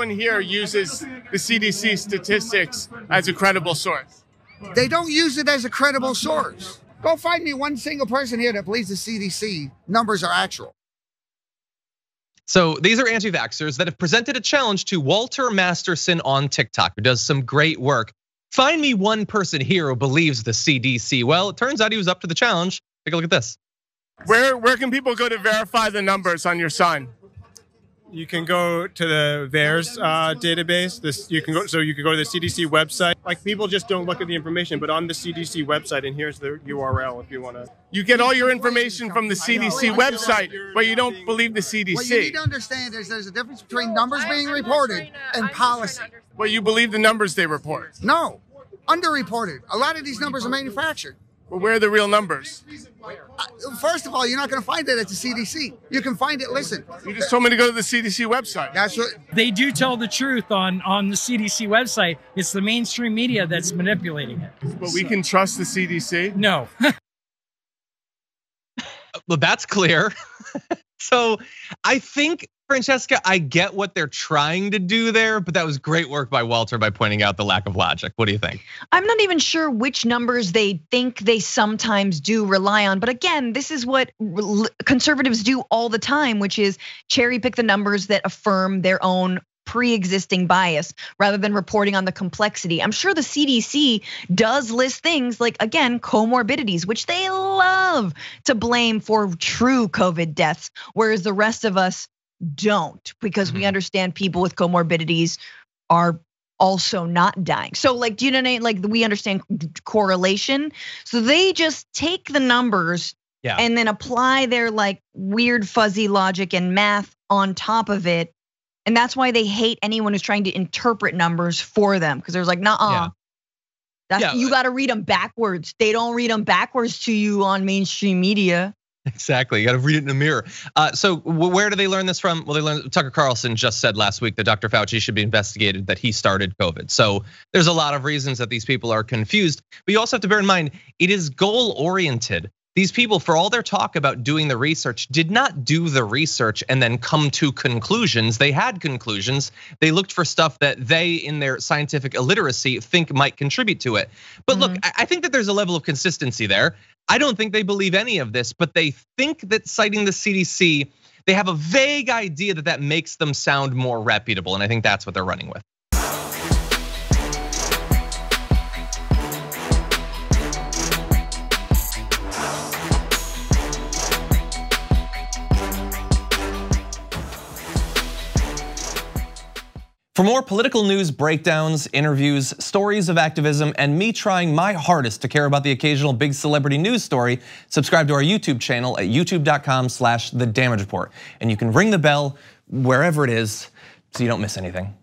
everyone here uses the CDC statistics as a credible source. They don't use it as a credible source. Go find me one single person here that believes the CDC numbers are actual. So these are anti-vaxxers that have presented a challenge to Walter Masterson on TikTok, who does some great work. Find me one person here who believes the CDC. Well, it turns out he was up to the challenge. Take a look at this. Where can people go to verify the numbers on your son? You can go to the VAERS database. You can go to the CDC website. Like, people just don't look at the information, but on the CDC website, and here's the URL if you want to. You get all your information from the CDC website, but you don't believe the CDC. What you need to understand is there's a difference between numbers being reported and policy. Well, you believe the numbers they report. No, underreported. A lot of these numbers are manufactured. Well, where are the real numbers? First of all, you're not going to find it at the CDC. You can find it, listen. You just told me to go to the CDC website. That's what they do tell the truth on the CDC website. It's the mainstream media that's manipulating it. But we can trust the CDC? No. Well, that's clear. So I think, Francesca, I get what they're trying to do there, but that was great work by Walter by pointing out the lack of logic. What do you think? I'm not even sure which numbers they think they sometimes do rely on. But again, this is what conservatives do all the time, which is cherry pick the numbers that affirm their own pre-existing bias rather than reporting on the complexity. I'm sure the CDC does list things like, again, comorbidities, which they love to blame for true COVID deaths, whereas the rest of us don't, because we understand people with comorbidities are also not dying. So like, do you know what I mean? Like, we understand correlation. So they just take the numbers and then apply their like weird fuzzy logic and math on top of it. And that's why they hate anyone who's trying to interpret numbers for them, because there's like, nah, you got to read them backwards. They don't read them backwards to you on mainstream media. Exactly, you got to read it in the mirror. So where do they learn this from? Well, Tucker Carlson just said last week that Dr. Fauci should be investigated, that he started COVID. So there's a lot of reasons that these people are confused. But you also have to bear in mind, it is goal oriented. These people, for all their talk about doing the research, did not do the research and then come to conclusions. They had conclusions. They looked for stuff that they, in their scientific illiteracy, think might contribute to it. But look, I think that there's a level of consistency there. I don't think they believe any of this, but they think that citing the CDC, they have a vague idea that that makes them sound more reputable. And I think that's what they're running with. For more political news breakdowns, interviews, stories of activism, and me trying my hardest to care about the occasional big celebrity news story, subscribe to our YouTube channel at youtube.com/thedamagereport. And you can ring the bell wherever it is so you don't miss anything.